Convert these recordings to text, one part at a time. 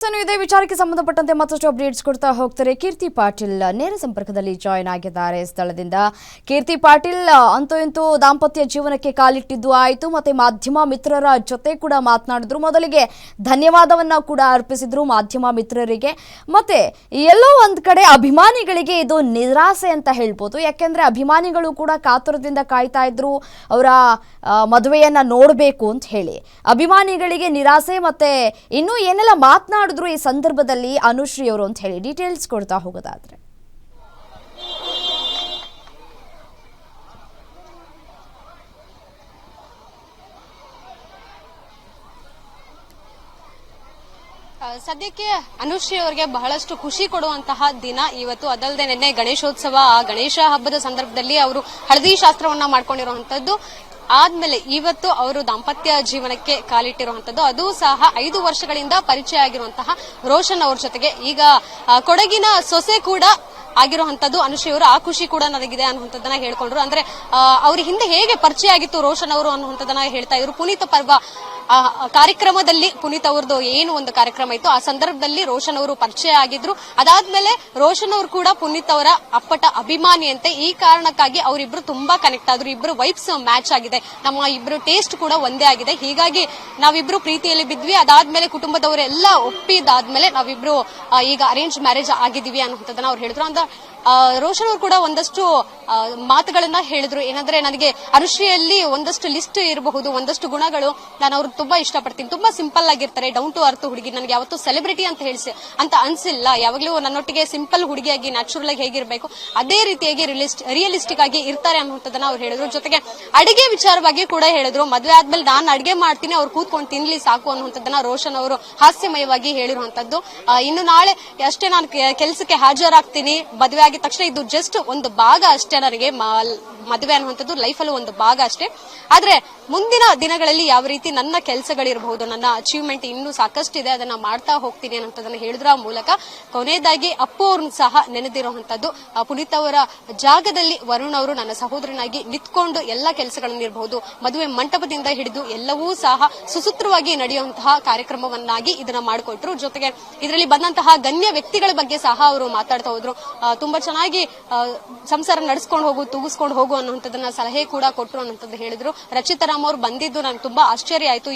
ಇದೇ ವಿಚಾರಕ್ಕೆ ಸಂಬಂಧಪಟ್ಟಂತೆ ಮತ್ತಷ್ಟು ಅಪ್ಡೇಟ್ಸ್ ಕೊಡ್ತಾ ಹೋಗ್ತಾರೆ. ಕೀರ್ತಿ ಪಾಟೀಲ್ ನೇರ ಸಂಪರ್ಕದಲ್ಲಿ ಜಾಯಿನ್ ಆಗಿದ್ದಾರೆ ಸ್ಥಳದಿಂದ. ಕೀರ್ತಿ ಪಾಟೀಲ್ ಅಂತೂ ಇಂತೂ ದಾಂಪತ್ಯ ಜೀವನಕ್ಕೆ ಕಾಲಿಟ್ಟಿದ್ದು ಆಯಿತು, ಮತ್ತೆ ಮಾಧ್ಯಮ ಮಿತ್ರರ ಜೊತೆ ಕೂಡ ಮಾತನಾಡಿದ್ರು. ಮೊದಲಿಗೆ ಧನ್ಯವಾದವನ್ನ ಕೂಡ ಅರ್ಪಿಸಿದ್ರು ಮಾಧ್ಯಮ ಮಿತ್ರರಿಗೆ. ಮತ್ತೆ ಎಲ್ಲೋ ಒಂದ್ ಕಡೆ ಅಭಿಮಾನಿಗಳಿಗೆ ಇದು ನಿರಾಸೆ ಅಂತ ಹೇಳ್ಬೋದು. ಯಾಕೆಂದ್ರೆ ಅಭಿಮಾನಿಗಳು ಕೂಡ ಕಾತುರದಿಂದ ಕಾಯ್ತಾ ಇದ್ರು ಅವರ ಮದುವೆಯನ್ನ ನೋಡಬೇಕು ಅಂತ ಹೇಳಿ. ಅಭಿಮಾನಿಗಳಿಗೆ ನಿರಾಸೆ, ಮತ್ತೆ ಇನ್ನೂ ಏನೆಲ್ಲ ಮಾತನಾಡಿದ್ರು ಈ ಸಂದರ್ಭದಲ್ಲಿ ಅನುಶ್ರೀ ಅವರು ಅಂತ ಹೇಳಿ ಡೀಟೇಲ್ಸ್ ಕೊಡ್ತಾ ಹೋಗೋದಾದ್ರೆ. ಸದ್ಯಕ್ಕೆ ಅನುಶ್ರೀ ಅವರಿಗೆ ಬಹಳಷ್ಟು ಖುಷಿ ಕೊಡುವಂತಹ ದಿನ ಇವತ್ತು. ಅದಲ್ಲದೆ ನಿನ್ನೆ ಗಣೇಶೋತ್ಸವ, ಗಣೇಶ ಹಬ್ಬದ ಸಂದರ್ಭದಲ್ಲಿ ಅವರು ಹಳದಿ ಶಾಸ್ತ್ರವನ್ನ ಮಾಡ್ಕೊಂಡಿರುವಂತದ್ದು ಆದ್ಮೇಲೆ ಇವತ್ತು ಅವರು ದಾಂಪತ್ಯ ಜೀವನಕ್ಕೆ ಕಾಲಿಟ್ಟಿರುವಂತದ್ದು. ಅದು ಸಹ 5 ವರ್ಷಗಳಿಂದ ಪರಿಚಯ ಆಗಿರುವಂತಹ ರೋಷನ್ ಅವ್ರ ಜೊತೆಗೆ ಈಗ ಕೊಡಗಿನ ಸೊಸೆ ಕೂಡ ಆಗಿರುವಂತದ್ದು ಅನುಶ್ರೀ ಅವರು. ಆ ಖುಷಿ ಕೂಡ ನನಗಿದೆ ಅನ್ನುವಂಥದ್ದನ್ನ ಹೇಳ್ಕೊಂಡ್ರು. ಅಂದ್ರೆ ಅವ್ರ ಹಿಂದೆ ಹೇಗೆ ಪರಿಚಯ ಆಗಿತ್ತು ರೋಷನ್ ಅವರು ಅನ್ನುವಂಥದ್ದನ್ನ ಹೇಳ್ತಾ ಇದ್ರು. ಪುನೀತ್ ಪರ್ವ ಕಾರ್ಯಕ್ರಮದಲ್ಲಿ ಪುನೀತ್ ಅವ್ರದ್ದು ಏನು ಒಂದು ಕಾರ್ಯಕ್ರಮ ಇತ್ತು, ಆ ಸಂದರ್ಭದಲ್ಲಿ ರೋಷನ್ ಅವರು ಪರಿಚಯ ಆಗಿದ್ರು. ಅದಾದ್ಮೇಲೆ ರೋಷನ್ ಅವರು ಕೂಡ ಪುನೀತ್ ಅವರ ಅಪ್ಪಟ ಅಭಿಮಾನಿಯಂತೆ. ಈ ಕಾರಣಕ್ಕಾಗಿ ಅವರಿಬ್ರು ತುಂಬಾ ಕನೆಕ್ಟ್ ಆದ್ರು. ಇಬ್ರು ವೈಬ್ಸ್ ಮ್ಯಾಚ್ ಆಗಿದೆ, ನಮ್ಮ ಇಬ್ರು ಟೇಸ್ಟ್ ಕೂಡ ಒಂದೇ ಆಗಿದೆ. ಹೀಗಾಗಿ ನಾವಿಬ್ರು ಪ್ರೀತಿಯಲ್ಲಿ ಬಿದ್ವಿ. ಅದಾದ್ಮೇಲೆ ಕುಟುಂಬದವರೆಲ್ಲ ಒಪ್ಪಿದಾದ್ಮೇಲೆ ನಾವಿಬ್ರು ಈಗ ಅರೇಂಜ್ ಮ್ಯಾರೇಜ್ ಆಗಿದೀವಿ ಅನ್ನುವಂಥದ್ದನ್ನ ಅವ್ರು ಹೇಳಿದ್ರು. ಅಂತ ರೋಷನ್ ಅವರು ಕೂಡ ಒಂದಷ್ಟು ಮಾತುಗಳನ್ನ ಹೇಳಿದ್ರು. ಏನಂದ್ರೆ ನನಗೆ ಅನುಶ್ರೀಯಲ್ಲಿ ಒಂದಷ್ಟು ಲಿಸ್ಟ್ ಇರಬಹುದು, ಒಂದಷ್ಟು ಗುಣಗಳು ನಾನು ಅವ್ರು ತುಂಬಾ ಇಷ್ಟಪಡ್ತೀನಿ. ತುಂಬಾ ಸಿಂಪಲ್ ಆಗಿರ್ತಾರೆ, ಡೌನ್ ಟು ಅರ್ತ್ ಹುಡುಗಿ. ನನಗೆ ಯಾವತ್ತೂ ಸೆಲೆಬ್ರಿಟಿ ಅಂತ ಅಂತ ಅನ್ಸಿಲ್ಲ. ಯಾವಾಗ್ಲೂ ನನ್ನೊಟ್ಟಿಗೆ ಸಿಂಪಲ್ ಹುಡುಗಿಯಾಗಿ ನ್ಯಾಚುರಲ್ ಆಗಿ ಹೇಗಿರ್ಬೇಕು ಅದೇ ರೀತಿಯಾಗಿ ರಿಯಲಿಸ್ಟಿಕ್ ಆಗಿ ಇರ್ತಾರೆ ಅನ್ನುವಂಥದ್ದನ್ನ ಅವ್ರು ಹೇಳಿದ್ರು. ಜೊತೆಗೆ ಅಡಿಗೆ ವಿಚಾರವಾಗಿ ಕೂಡ ಹೇಳಿದ್ರು. ಮದುವೆ ಆದ್ಮೇಲೆ ನಾನು ಅಡಿಗೆ ಮಾಡ್ತೀನಿ, ಅವ್ರು ಕೂತ್ಕೊಂಡು ತಿನ್ಲಿ ಸಾಕು ಅನ್ನುವಂಥದ್ದನ್ನ ರೋಷನ್ ಅವರು ಹಾಸ್ಯಮಯವಾಗಿ ಹೇಳಿರುವಂತದ್ದು. ಇನ್ನು ನಾಳೆ ಅಷ್ಟೇ ನಾನು ಕೆಲಸಕ್ಕೆ ಹಾಜರಾಗ್ತೀನಿ. ಮದುವೆ ಆಗಿದ ತಕ್ಷಣ ಇದು ಜಸ್ಟ್ ಒಂದು ಭಾಗ ಅಷ್ಟೇ, ನನಗೆ ಮದುವೆ ಅನ್ನುವಂಥದ್ದು ಲೈಫಲ್ಲಿ ಒಂದು ಭಾಗ ಅಷ್ಟೇ. ಆದ್ರೆ ಮುಂದಿನ ದಿನಗಳಲ್ಲಿ ಯಾವ ರೀತಿ ನನ್ನ ಕೆಲಸಗಳಿರಬಹುದು, ನನ್ನ ಅಚೀವ್ಮೆಂಟ್ ಇನ್ನೂ ಸಾಕಷ್ಟಿದೆ, ಅದನ್ನ ಮಾಡ್ತಾ ಹೋಗ್ತೀನಿ ಅನ್ನೋದನ್ನ ಹೇಳಿದ್ರ ಮೂಲಕ ಕೊನೆಯದಾಗಿ ಅಪ್ಪು ಅವ್ರನ್ನ ಸಹ ನೆನೆದಿರುವಂತದ್ದು. ಪುನೀತ್ ಅವರ ಜಾಗದಲ್ಲಿ ವರುಣ್ ಅವರು ನನ್ನ ಸಹೋದರನಾಗಿ ನಿಂತ್ಕೊಂಡು ಎಲ್ಲ ಕೆಲಸಗಳನ್ನ ಇರಬಹುದು, ಮದುವೆ ಮಂಟಪದಿಂದ ಹಿಡಿದು ಎಲ್ಲವೂ ಸಹ ಸುಸೂತ್ರವಾಗಿ ನಡೆಯುವಂತಹ ಕಾರ್ಯಕ್ರಮವನ್ನಾಗಿ ಇದನ್ನ ಮಾಡಿಕೊಟ್ರು. ಜೊತೆಗೆ ಇದರಲ್ಲಿ ಬಂದಂತಹ ಗಣ್ಯ ವ್ಯಕ್ತಿಗಳ ಬಗ್ಗೆ ಸಹ ಅವರು ಮಾತಾಡ್ತಾ ಹೋದ್ರು. ತುಂಬಾ ಚೆನ್ನಾಗಿ ಸಂಸಾರ ನಡೆಸ್ಕೊಂಡು ಹೋಗು, ತೂಗಿಸ್ಕೊಂಡು ಹೋಗು ಅನ್ನುವಂಥದ್ದನ್ನ ಸಲಹೆ ಕೂಡ ಕೊಟ್ರು ಅನ್ನುವಂಥದ್ದು ಹೇಳಿದ್ರು. ರಚಿತಾರಾಮ್ ಅವರು ಬಂದಿದ್ದು ನನಗೆ ತುಂಬಾ ಆಶ್ಚರ್ಯ ಆಯ್ತು.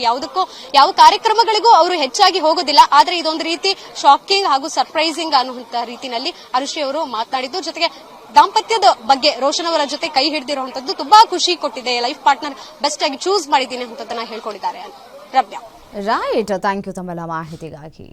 ಯಾವ ಕಾರ್ಯಕ್ರಮಗಳಿಗೂ ಅವರು ಹೆಚ್ಚಾಗಿ ಹೋಗೋದಿಲ್ಲ, ಆದ್ರೆ ಇದೊಂದು ರೀತಿ ಶಾಕಿಂಗ್ ಹಾಗೂ ಸರ್ಪ್ರೈಸಿಂಗ್ ಅನ್ನುವಂತ ರೀತಿಯಲ್ಲಿ ಅನುಶ್ರೀ ಅವರು ಮಾತನಾಡಿದ್ದು. ಜೊತೆಗೆ ದಾಂಪತ್ಯದ ಬಗ್ಗೆ ರೋಷನ್ ಅವರ ಜೊತೆ ಕೈ ಹಿಡಿದಿರುವಂತದ್ದು ತುಂಬಾ ಖುಷಿ ಕೊಟ್ಟಿದೆ. ಲೈಫ್ ಪಾರ್ಟ್ನರ್ ಬೆಸ್ಟ್ ಆಗಿ ಚೂಸ್ ಮಾಡಿದ್ದೀನಿ ಅಂತದನ್ನ ಹೇಳ್ಕೊಂಡಿದ್ದಾರೆ. ರಮ್ಯಾ. ರೈಟ್, ಥ್ಯಾಂಕ್ ಯು ತಮ್ಮೆಲ್ಲ ಮಾಹಿತಿಗಾಗಿ.